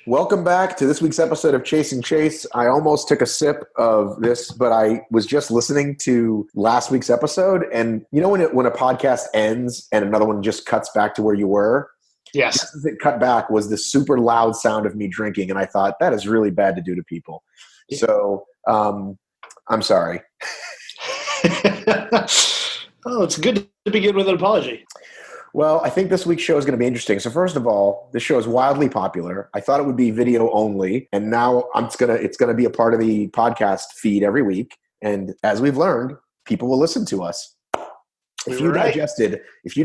Welcome back to this week's episode of Chasing Chace. I almost took a sip of this, but I was just listening to last week's episode, and you know when a podcast ends and another one just cuts back to where you were? Yes. Just as it cut back was this super loud sound of me drinking, and I thought, that is really bad to do to people. Yeah. So I'm sorry. Oh, it's good to begin with an apology. Well, I think this week's show is going to be interesting. So first of all, this show is wildly popular. I thought it would be video only, and now it's going to be a part of the podcast feed every week. And as we've learned, people will listen to us. If you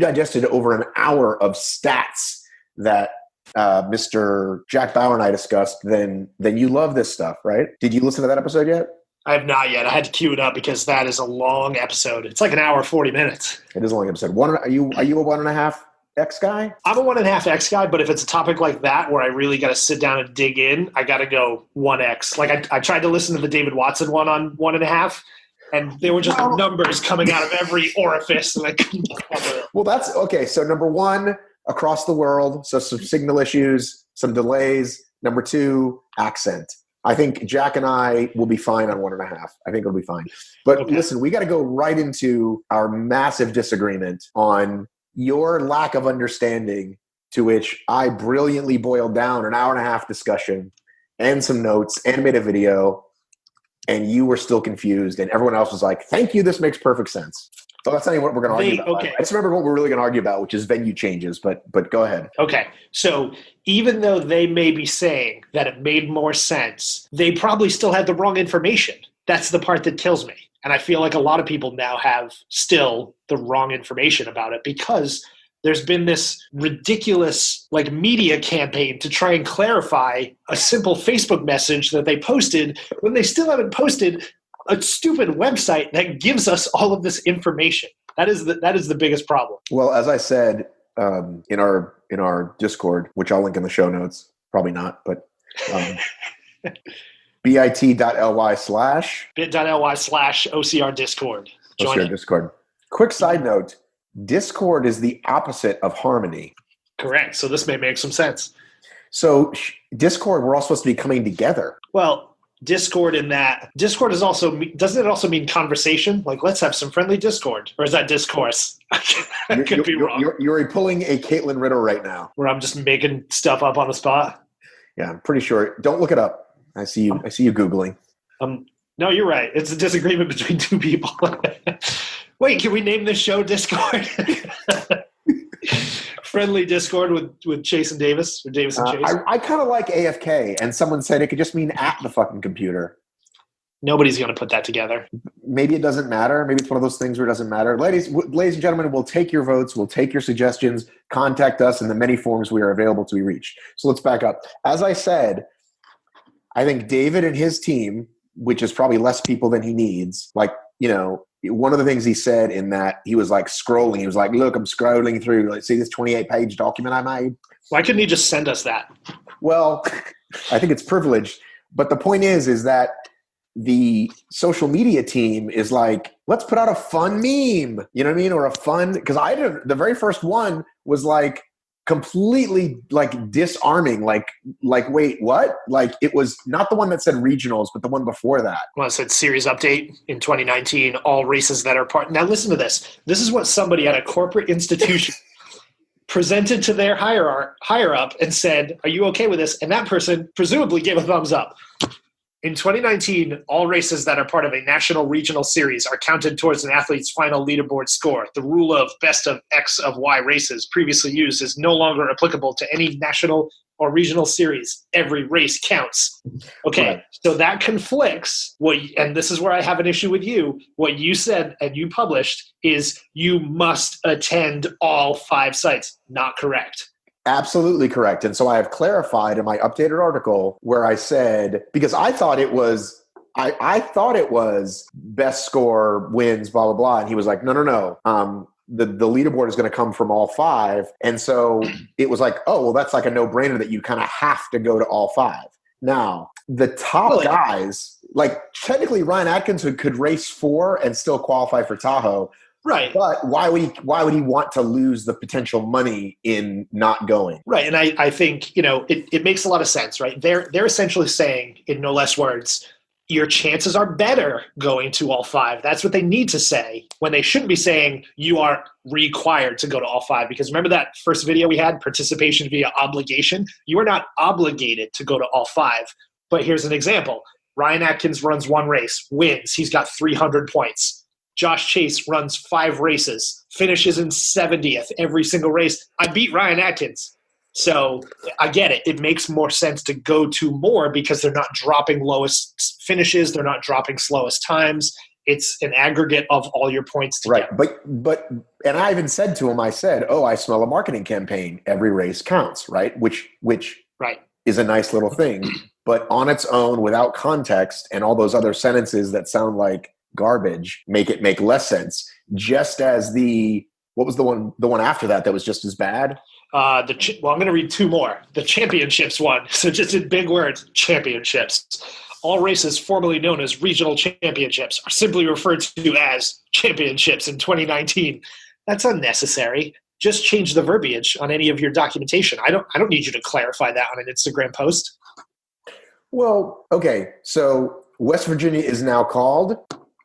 digested over an hour of stats that Mr. Jack Bauer and I discussed, then you love this stuff, right? Did you listen to that episode yet? I have not yet. I had to queue it up because that is a long episode. It's like an hour, 40 minutes. It is a long episode. Are you a 1.5X guy? I'm a 1.5X guy, but if it's a topic like that where I really got to sit down and dig in, I got to go 1X. Like I tried to listen to the David Watson one on 1.5, and there were just numbers coming out of every orifice, and I couldn't cover it. Well, that's okay. So number one, across the world, so some signal issues, some delays. Number two, accent. I think Jack and I will be fine on 1.5. I think it'll be fine. But Listen, we got to go right into our massive disagreement on your lack of understanding, to which I brilliantly boiled down an 1.5 discussion and some notes and made a video, and you were still confused, and everyone else was like, thank you, this makes perfect sense. So that's not even what we're going to argue about. Okay. I just remember what we're really going to argue about, which is venue changes, but go ahead. Okay. So even though they may be saying that it made more sense, they probably still had the wrong information. That's the part that kills me. And I feel like a lot of people now have still the wrong information about it because there's been this ridiculous media campaign to try and clarify a simple Facebook message that they posted when they still haven't posted a stupid website that gives us all of this information. That is the biggest problem. Well, as I said in our Discord, which I'll link in the show notes, probably not, but bit.ly/OCR Discord. Join OCR Discord. Quick side note, Discord is the opposite of Harmony. Correct. So this may make some sense. So Discord, we're all supposed to be coming together. Well, Discord is also, doesn't it also mean conversation? Like, let's have some friendly Discord. Or is that discourse? I could be wrong. You're pulling a Caitlin Riddle right now. Where I'm just making stuff up on the spot? Yeah, I'm pretty sure. Don't look it up. I see you Googling. No, you're right. It's a disagreement between two people. Wait, can we name this show Discord? Friendly Discord with Chace and Davis, or Davis and Chace. I kind of like AFK, and someone said it could just mean at the fucking computer. Nobody's going to put that together. Maybe it doesn't matter. Maybe it's one of those things where it doesn't matter. Ladies and gentlemen, we'll take your votes. We'll take your suggestions. Contact us in the many forms we are available to be reached. So let's back up. As I said, I think David and his team, which is probably less people than he needs, one of the things he said in that he was scrolling. He was like, look, I'm scrolling through. See this 28-page document I made? Why couldn't he just send us that? Well, I think it's privileged. But the point is that the social media team is like, let's put out a fun meme. You know what I mean? Or a fun – because the very first one was completely disarming. Wait, what? It was not the one that said regionals, but the one before that. Well, it said series update in 2019, all races that are part. Now listen to this. This is what somebody at a corporate institution presented to their higher up and said, are you okay with this? And that person presumably gave a thumbs up. In 2019, all races that are part of a national regional series are counted towards an athlete's final leaderboard score. The rule of best of X of Y races previously used is no longer applicable to any national or regional series. Every race counts. Okay, right. So that conflicts and this is where I have an issue with you. What you said and you published is you must attend all 5 sites. Not correct. Absolutely correct. And so I have clarified in my updated article where I said, because I thought it was best score wins, blah, blah, blah. And he was like, no. The leaderboard is going to come from all 5. And so it was like, oh, well, that's a no-brainer that you kind of have to go to all 5. Now, the top guys, technically Ryan Atkins could race 4 and still qualify for Tahoe. Right. But why would he want to lose the potential money in not going? Right. And I think, it makes a lot of sense, right? They're essentially saying, in no less words, your chances are better going to all five. That's what they need to say, when they shouldn't be saying you are required to go to all five. Because remember that first video we had, participation via obligation? You are not obligated to go to all five. But here's an example. Ryan Atkins runs one race, wins. He's got 300 points. Josh Chace runs 5 races, finishes in 70th every single race. I beat Ryan Atkins. So I get it. It makes more sense to go to more because they're not dropping lowest finishes. They're not dropping slowest times. It's an aggregate of all your points together. Right. But and I even said to him, I said, I smell a marketing campaign. Every race counts, right? Which right. is a nice little thing. But on its own, without context and all those other sentences that sound like garbage, make it make less sense. Just as what was the one after that was just as bad? I'm going to read 2 more. The championships one. So just in big words, championships. All races formerly known as regional championships are simply referred to as championships in 2019. That's unnecessary. Just change the verbiage on any of your documentation. I don't need you to clarify that on an Instagram post. Well, okay. So West Virginia is now called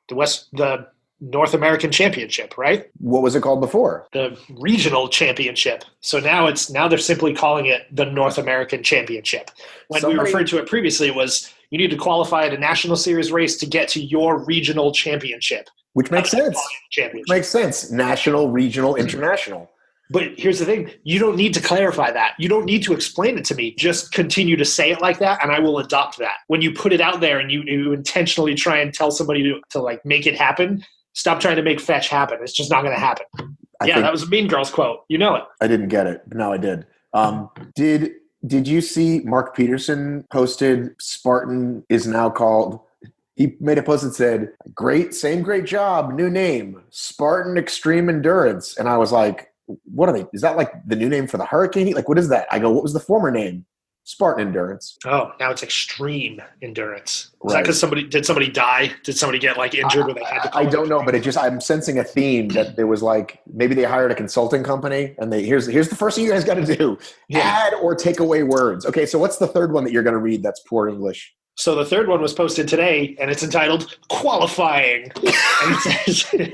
the North American Championship, right? What was it called before? The Regional Championship. So now they're simply calling it the North American Championship. When we referred to it previously, it was you need to qualify at a National Series race to get to your Regional Championship. Which makes sense. Makes sense. National, regional, international. But here's the thing. You don't need to clarify that. You don't need to explain it to me. Just continue to say it like that, and I will adopt that. When you put it out there and you intentionally try and tell somebody to like make it happen, stop trying to make fetch happen. It's just not going to happen. That was a Mean Girls quote. You know it. I didn't get it, but now I did. Did you see Mark Peterson posted Spartan is now called – he made a post that said, great job, new name, Spartan Extreme Endurance. And I was like, what are they? Is that like the new name for the Hurricane? Like, what is that? I go, what was the former name? Spartan Endurance. Oh, now it's Extreme Endurance. Is that because somebody die? Did somebody get like injured? I don't know, but I'm sensing a theme that there was like, maybe they hired a consulting company and here's the first thing you guys got to do. Yeah. Add or take away words. Okay. So what's the third one that you're going to read? That's poor English. So the third one was posted today and it's entitled Qualifying. And it says,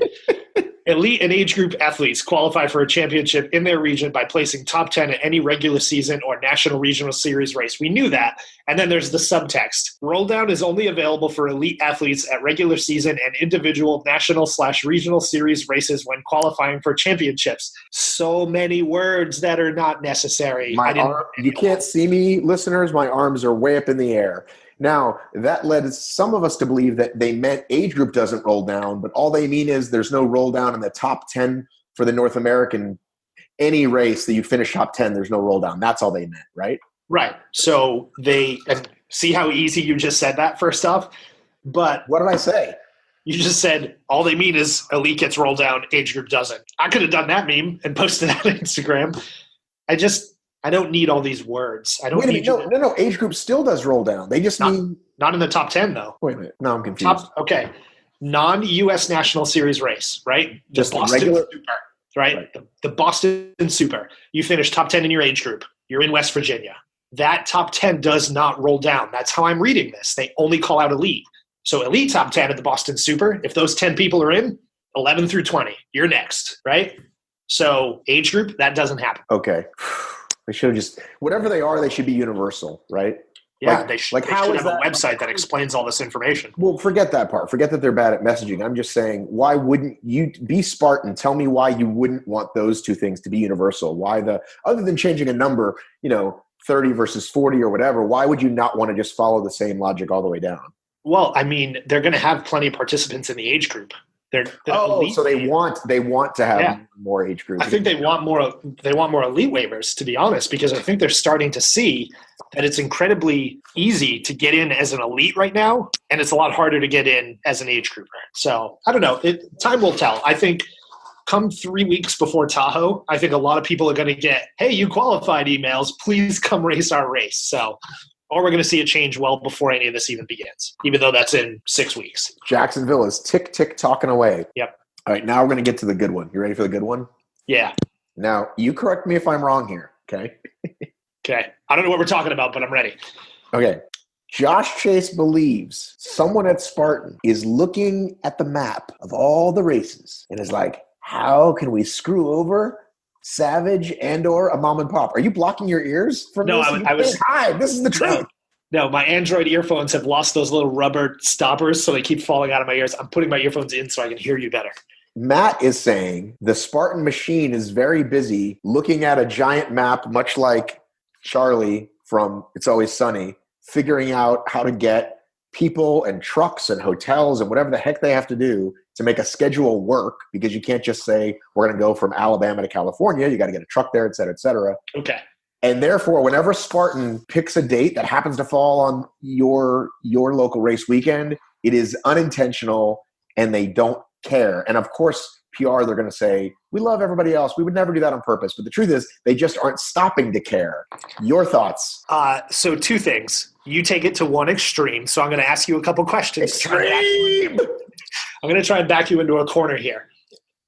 elite and age group athletes qualify for a championship in their region by placing top 10 at any regular season or national regional series race. We knew that. And then there's the subtext. Roll down is only available for elite athletes at regular season and individual national/regional series races when qualifying for championships. So many words that are not necessary. You can't see me, listeners. My arms are way up in the air. Now, that led some of us to believe that they meant age group doesn't roll down, but all they mean is there's no roll down in the top 10 for the North American. Any race that you finish top 10, there's no roll down. That's all they meant, right? Right. So and see how easy you just said that first off? But what did I say? You just said all they mean is elite gets rolled down, age group doesn't. I could have done that meme and posted that on Instagram. I don't need all these words. I don't Wait a need minute. No. Age group still does roll down. They just mean not in the top 10 though. Wait a minute. Now I'm confused. Okay. Non-US National Series race, right? Just Boston regular Super, right? The Boston Super. You finish top 10 in your age group. You're in West Virginia. That top 10 does not roll down. That's how I'm reading this. They only call out elite. So elite top 10 at the Boston Super, if those 10 people are in, 11 through 20, you're next, right? So age group, that doesn't happen. Okay. They should have whatever they are, they should be universal, right? Yeah, they should have a website that explains all this information. Well, forget that part. Forget that they're bad at messaging. I'm just saying, why wouldn't you be Spartan? Tell me why you wouldn't want those two things to be universal. Other than changing a number, 30 versus 40 or whatever, why would you not want to just follow the same logic all the way down? Well, I mean, they're going to have plenty of participants in the age group. So they want to have more age groups. I think they want more elite waivers, to be honest, because I think they're starting to see that it's incredibly easy to get in as an elite right now, and it's a lot harder to get in as an age grouper. So I don't know. Time will tell. I think come 3 weeks before Tahoe, I think a lot of people are going to get, hey, you qualified emails. Please come race our race. So, or we're going to see a change well before any of this even begins, even though that's in 6 weeks. Jacksonville is tick talking away. Yep. All right, now we're going to get to the good one. You ready for the good one? Yeah. Now, you correct me if I'm wrong here, okay? Okay. I don't know what we're talking about, but I'm ready. Okay. Josh Chace believes someone at Spartan is looking at the map of all the races and is like, how can we screw over Savage and or a mom and pop? Are you blocking your ears from No, this? I was. Hi, this is the truth. No, my Android earphones have lost those little rubber stoppers, so they keep falling out of my ears. I'm putting my earphones in so I can hear you better. Matt is saying the Spartan machine is very busy looking at a giant map, much like Charlie from It's Always Sunny, figuring out how to get people and trucks and hotels and whatever the heck they have to do to make a schedule work, because you can't just say we're going to go from Alabama to California. You got to get a truck there, et cetera, et cetera. Okay. And therefore, whenever Spartan picks a date that happens to fall on your local race weekend, it is unintentional and they don't care. And of course, PR, they're going to say, we love everybody else. We would never do that on purpose. But the truth is, they just aren't stopping to care. Your thoughts? So two things. You take it to one extreme. So I'm going to ask you a couple questions. Extreme! I'm going to try and back you into a corner here.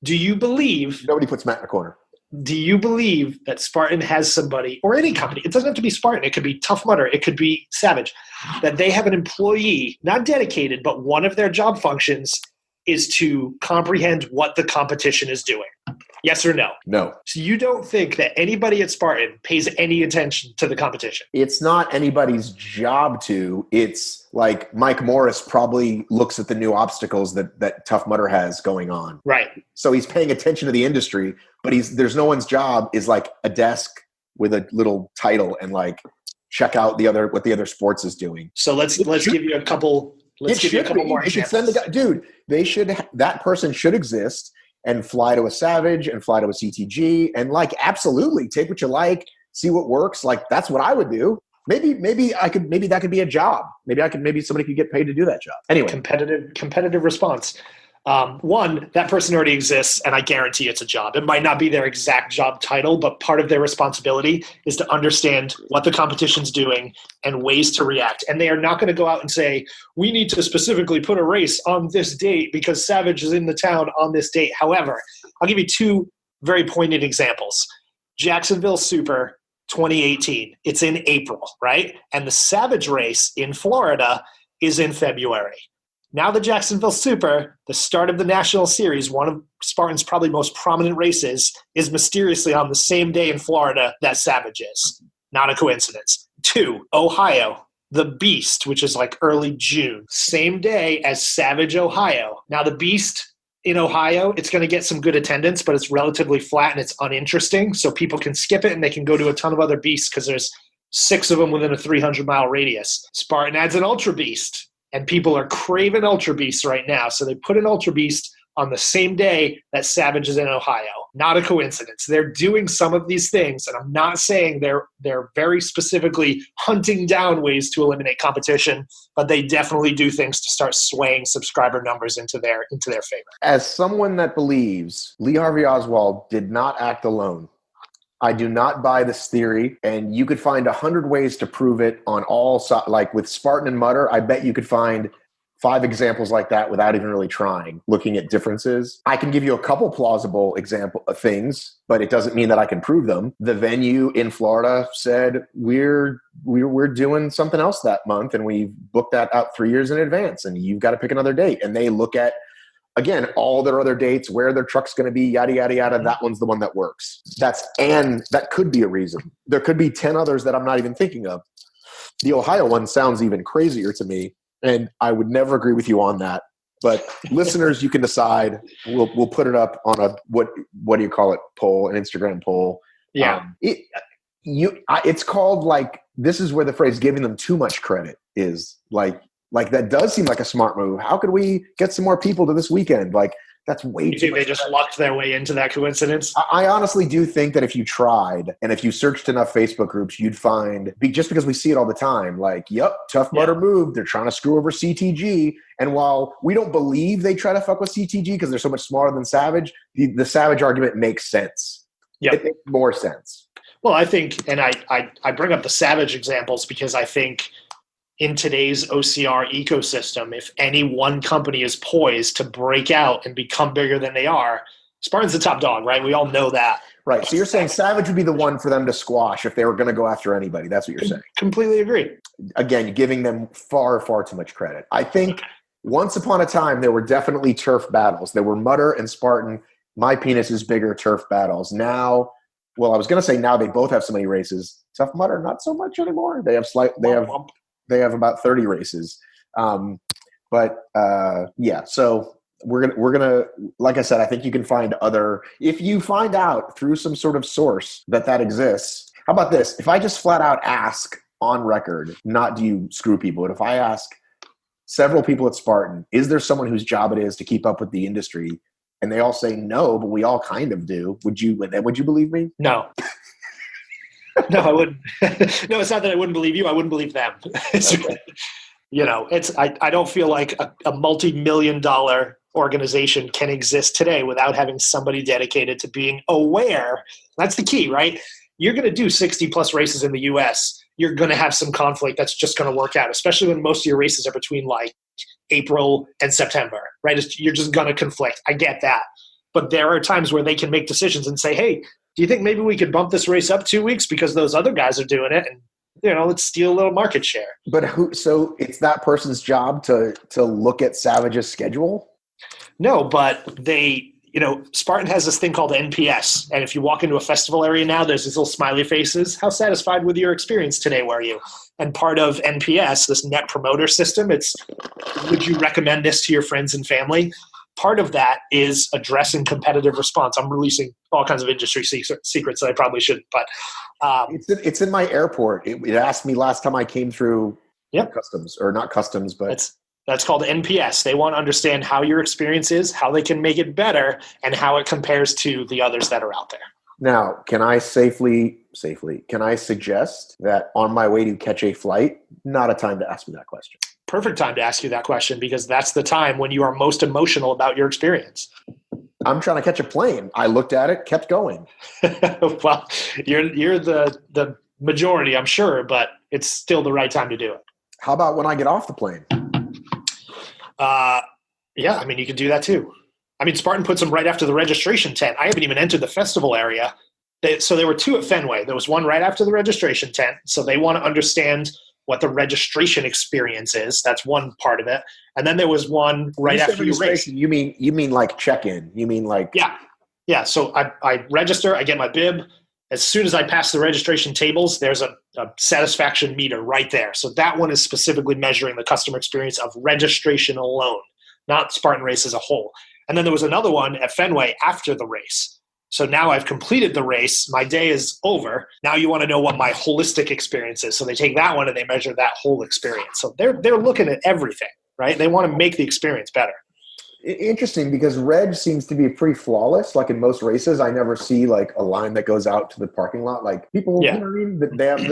Do you believe... Nobody puts Matt in a corner. Do you believe that Spartan has somebody, or any company, it doesn't have to be Spartan, it could be Tough Mudder, it could be Savage, that they have an employee, not dedicated, but one of their job functions is to comprehend what the competition is doing? Yes or no? No. So you don't think that anybody at Spartan pays any attention to the competition? It's not anybody's job to. It's like Mike Morris probably looks at the new obstacles that Tough Mudder has going on. Right. So he's paying attention to the industry, but there's no one's job is like a desk with a little title and like check out what the other sports is doing. So let's give you a couple. Let's give you a couple more examples. That person should exist and fly to a Savage and fly to a CTG and like absolutely take what you like, see what works. Like that's what I would do. Maybe that could be a job. Maybe somebody could get paid to do that job. Anyway, competitive response. One, that person already exists, and I guarantee it's a job. It might not be their exact job title, but part of their responsibility is to understand what the competition's doing and ways to react. And they are not going to go out and say, we need to specifically put a race on this date because Savage is in the town on this date. However, I'll give you two very poignant examples. Jacksonville Super 2018. It's in April, right? And the Savage race in Florida is in February. Now the Jacksonville Super, the start of the National Series, one of Spartan's probably most prominent races, is mysteriously on the same day in Florida that Savage is. Not a coincidence. 2, Ohio, the Beast, which is like early June. Same day as Savage, Ohio. Now the Beast in Ohio, it's going to get some good attendance, but it's relatively flat and it's uninteresting, so people can skip it and they can go to a ton of other Beasts because there's 6 of them within a 300-mile radius. Spartan adds an Ultra Beast. And people are craving Ultra Beasts right now. So they put an Ultra Beast on the same day that Savage is in Ohio. Not a coincidence. They're doing some of these things, and I'm not saying they're very specifically hunting down ways to eliminate competition, but they definitely do things to start swaying subscriber numbers into their favor. As someone that believes Lee Harvey Oswald did not act alone, I do not buy this theory, and you could find 100 ways to prove it on all sides. Like with Spartan and Mudder, I bet you could find 5 examples like that without even really trying, looking at differences. I can give you a couple plausible example of things, but it doesn't mean that I can prove them. The venue in Florida said, we're doing something else that month, and we booked that out 3 years in advance, and you've got to pick another date. And they look at, again, all their other dates, where their truck's going to be, yada, yada, yada. That one's the one that works. And that could be a reason. There could be 10 others that I'm not even thinking of. The Ohio one sounds even crazier to me, and I would never agree with you on that. But listeners, you can decide. We'll put it up on a, what do you call it, poll, an Instagram poll. Yeah. It's called, like, this is where the phrase giving them too much credit is. Like that does seem like a smart move. How could we get some more people to this weekend? Like, that's way too much. You think they just lucked their way into that coincidence? I honestly do think that if you tried and if you searched enough Facebook groups, you'd find, just because we see it all the time, like, yep, Tough Mudder moved. They're trying to screw over CTG. And while we don't believe they try to fuck with CTG because they're so much smaller than Savage, the Savage argument makes sense. Yeah, it makes more sense. Well, I think, and I bring up the Savage examples because I think in today's OCR ecosystem, if any one company is poised to break out and become bigger than they are, Spartan's the top dog, right? We all know that. Right. So you're saying Savage would be the one for them to squash if they were going to go after anybody. That's what you're saying. Completely agree. Again, you're giving them far, far too much credit. I think once upon a time, there were definitely turf battles. There were Mutter and Spartan. My penis is bigger turf battles. Now, well, I was going to say now they both have so many races. Tough Mudder, not so much anymore. They have about 30 races. So we're gonna like I said, I think you can find if you find out through some sort of source that exists. How about this? If I just flat out ask on record, not do you screw people, but if I ask several people at Spartan, is there someone whose job it is to keep up with the industry? And they all say no, but we all kind of do. Would you believe me? No. No, I wouldn't. No, it's not that I wouldn't believe you. I wouldn't believe them. Okay. I don't feel like a multi-million-dollar organization can exist today without having somebody dedicated to being aware. That's the key, right? You're going to do 60-plus races in the U.S. You're going to have some conflict that's just going to work out, especially when most of your races are between like April and September, right? You're just going to conflict. I get that. But there are times where they can make decisions and say, hey, do you think maybe we could bump this race up 2 weeks because those other guys are doing it? And, let's steal a little market share. But so it's that person's job to look at Savage's schedule? No, but Spartan has this thing called NPS. And if you walk into a festival area now, there's these little smiley faces. How satisfied with your experience today were you? And part of NPS, this net promoter system, it's would you recommend this to your friends and family? Part of that is addressing competitive response. I'm releasing all kinds of industry secrets that I probably shouldn't, but it's in my airport. It asked me last time I came through customs, or not customs, but that's called NPS. They want to understand how your experience is, how they can make it better, and how it compares to the others that are out there. Now, can I safely, can I suggest that on my way to catch a flight, not a time to ask me that question? Perfect time to ask you that question, because that's the time when you are most emotional about your experience. I'm trying to catch a plane. I looked at it, kept going. Well, you're the majority, I'm sure, but it's still the right time to do it. How about when I get off the plane? Yeah, you could do that too. Spartan puts them right after the registration tent. I haven't even entered the festival area. So there were two at Fenway. There was one right after the registration tent. So they want to understand what the registration experience is. That's one part of it. And then there was one right after you race. You mean like check-in? You mean like... Yeah. So I register, I get my bib. As soon as I pass the registration tables, there's a satisfaction meter right there. So that one is specifically measuring the customer experience of registration alone, not Spartan race as a whole. And then there was another one at Fenway after the race. So now I've completed the race. My day is over. Now you want to know what my holistic experience is. So they take that one and they measure that whole experience. So they're looking at everything, right? They want to make the experience better. Interesting, because reg seems to be pretty flawless. Like in most races, I never see like a line that goes out to the parking lot. Like people, yeah. You know what I mean? They have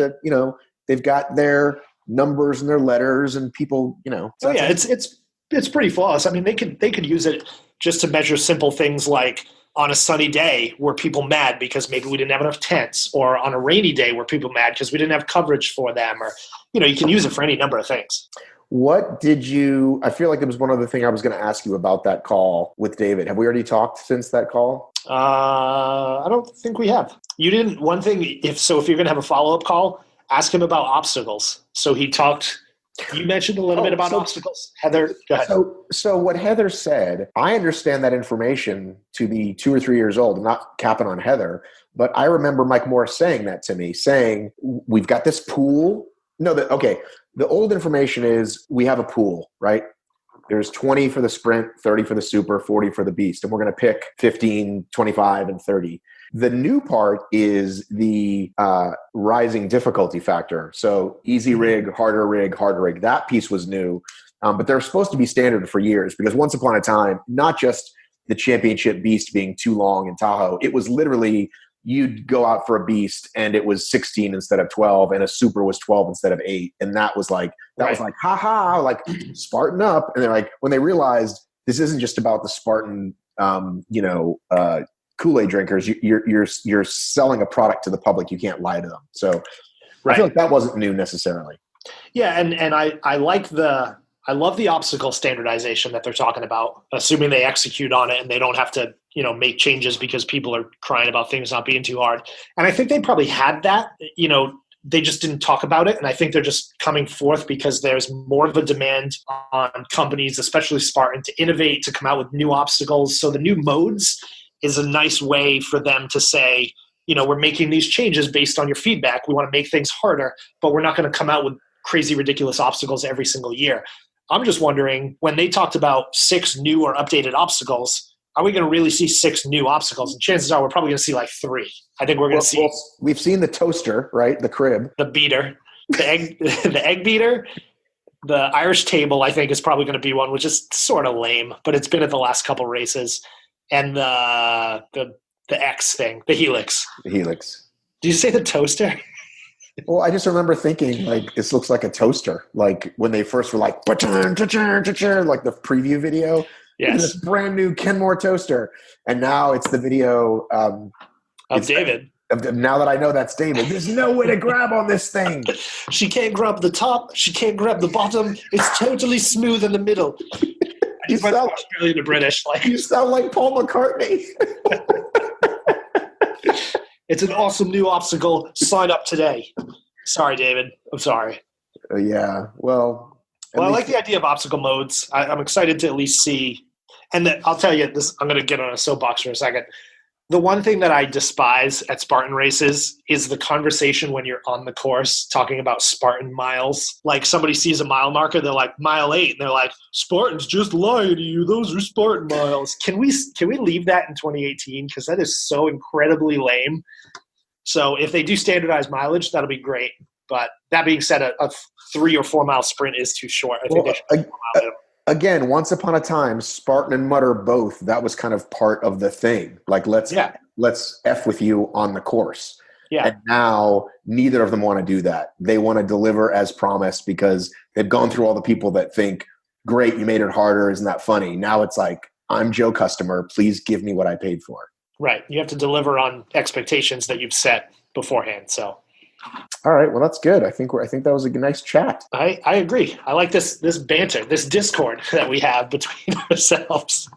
they've got their numbers and their letters, and people, So yeah, it's pretty flawless. They could use it just to measure simple things like on a sunny day were people mad because maybe we didn't have enough tents, or on a rainy day were people mad because we didn't have coverage for them, or you can use it for any number of things. I feel like it was one other thing I was going to ask you about that call with David. Have we already talked since that call? I don't think we have. You didn't. One thing, if you're going to have a follow-up call, ask him about obstacles. So you mentioned a little bit about obstacles. Heather, go ahead. So what Heather said, I understand that information to be 2 or 3 years old. I'm not capping on Heather, but I remember Mike Morris saying that to me, saying, we've got this pool. The old information is we have a pool, right? There's 20 for the sprint, 30 for the super, 40 for the beast. And we're going to pick 15, 25, and 30. The new part is the rising difficulty factor. So easy rig, harder rig, harder rig. That piece was new. But they're supposed to be standard for years, because once upon a time, not just the championship beast being too long in Tahoe, it was literally you'd go out for a beast and it was 16 instead of 12, and a super was 12 instead of 8. And that was like, haha, like Spartan up. And they're like, when they realized this isn't just about the Spartan, Kool-Aid drinkers, you're selling a product to the public. You can't lie to them. So I feel like that wasn't new necessarily. Yeah, and I love the obstacle standardization that they're talking about, assuming they execute on it and they don't have to, make changes because people are crying about things not being too hard. And I think they probably had that, they just didn't talk about it. And I think they're just coming forth because there's more of a demand on companies, especially Spartan, to innovate, to come out with new obstacles. So the new modes is a nice way for them to say, we're making these changes based on your feedback. We want to make things harder, but we're not going to come out with crazy, ridiculous obstacles every single year. I'm just wondering, when they talked about 6 new or updated obstacles, are we going to really see 6 new obstacles? And chances are we're probably going to see like 3. I think we're going to see. Well, we've seen the toaster, right? The crib. The beater. The egg, the egg beater. The Irish table, I think, is probably going to be one, which is sort of lame, but it's been at the last couple races. And the X thing, the Helix. The Helix. Did you say the toaster? Well, I just remember thinking, like, this looks like a toaster. Like, when they first were like, like the preview video. Yes. This brand new Kenmore toaster. And now it's the video. Of David. Now that I know that's David, there's no way to grab on this thing. She can't grab the top. She can't grab the bottom. It's totally smooth in the middle. You sound Australian to British. You sound like Paul McCartney. It's an awesome new obstacle. Sign up today. Sorry, David. I'm sorry. Yeah. Well, I like the idea of obstacle modes. I'm excited to at least see. And I'll tell you this. I'm going to get on a soapbox for a second. The one thing that I despise at Spartan races is the conversation when you're on the course talking about Spartan miles. Like, somebody sees a mile marker, they're like, mile 8. And they're like, Spartans just lying to you. Those are Spartan miles. Can we leave that in 2018? Because that is so incredibly lame. So if they do standardized mileage, that'll be great. But that being said, a 3 or 4 mile sprint is too short. I think they should again, once upon a time, Spartan and Mutter both, that was kind of part of the thing. Like, let's F with you on the course. Yeah. And now neither of them want to do that. They want to deliver as promised because they've gone through all the people that think, great, you made it harder. Isn't that funny? Now it's like, I'm Joe Customer. Please give me what I paid for. Right. You have to deliver on expectations that you've set beforehand. So. All right. Well, that's good. I think that was a nice chat. I agree. I like this banter, this discord that we have between ourselves.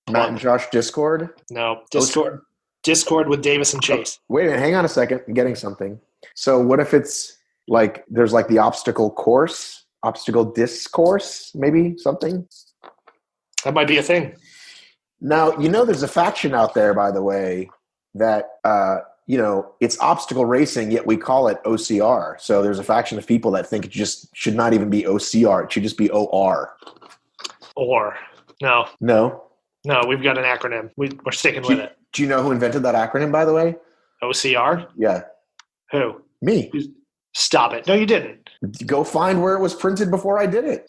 Matt and Josh Discord? No, Discord. Discord with Davis and Chace. Wait a minute. Hang on a second. I'm getting something. So what if it's like there's like the obstacle discourse, maybe something? That might be a thing. Now, there's a faction out there, by the way, that it's obstacle racing, yet we call it OCR. So there's a faction of people that think it just should not even be OCR. It should just be OR. Or. No. No? No, we've got an acronym. We're sticking with it. Do you know who invented that acronym, by the way? OCR? Yeah. Who? Me. Stop it. No, you didn't. Go find where it was printed before I did it.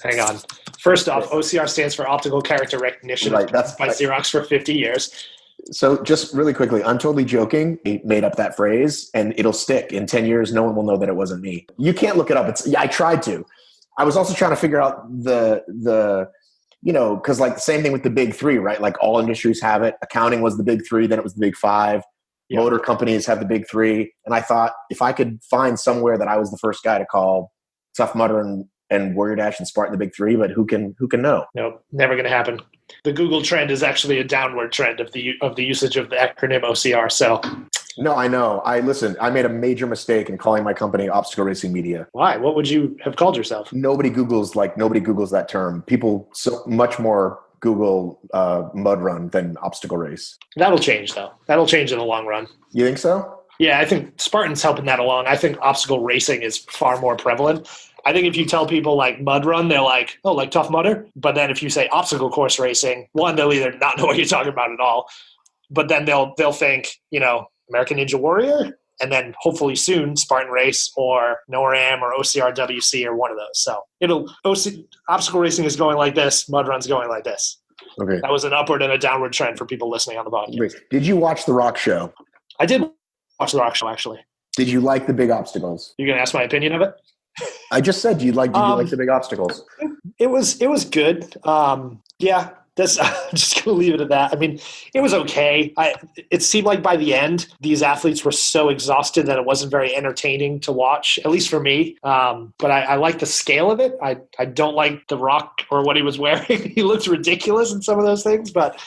Hang on. First off, OCR stands for Optical Character Recognition. Right. That's by Xerox for 50 years. So just really quickly, I'm totally joking. He made up that phrase and it'll stick. In 10 years, no one will know that it wasn't me. You can't look it up. I tried to. I was also trying to figure out because like the same thing with the big 3, right? Like all industries have it. Accounting was the big 3, then it was the big 5. Yep. Motor companies have the big 3. And I thought if I could find somewhere that I was the first guy to call Tough Mudder and Warrior Dash and Spartan the big 3, but who can know? Nope, never going to happen. The Google trend is actually a downward trend of the usage of the acronym OCR. So, no, I know. I made a major mistake in calling my company Obstacle Racing Media. Why? What would you have called yourself? Nobody Googles that term. People so much more Google mud run than obstacle race. That'll change though. That'll change in the long run. You think so? Yeah, I think Spartan's helping that along. I think obstacle racing is far more prevalent. I think if you tell people like mud run, they're like, oh, like Tough Mudder. But then if you say obstacle course racing, one, they'll either not know what you're talking about at all, but then they'll think, American Ninja Warrior, and then hopefully soon Spartan Race or NORAM or OCRWC or one of those. So obstacle racing is going like this, mud run's going like this. Okay. That was an upward and a downward trend for people listening on the podcast. Wait, did you watch The Rock Show? I did watch The Rock Show, actually. Did you like the big obstacles? You going to ask my opinion of it? I just said, did you like the big obstacles? It was good. Yeah, I'm just going to leave it at that. I mean, it was okay. It seemed like by the end, these athletes were so exhausted that it wasn't very entertaining to watch, at least for me. But I like the scale of it. I don't like The Rock or what he was wearing. He looked ridiculous in some of those things, but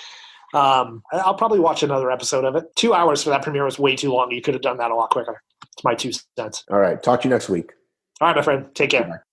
I'll probably watch another episode of it. 2 hours for that premiere was way too long. You could have done that a lot quicker. It's my 2 cents. All right. Talk to you next week. All right, my friend. Take care. Bye.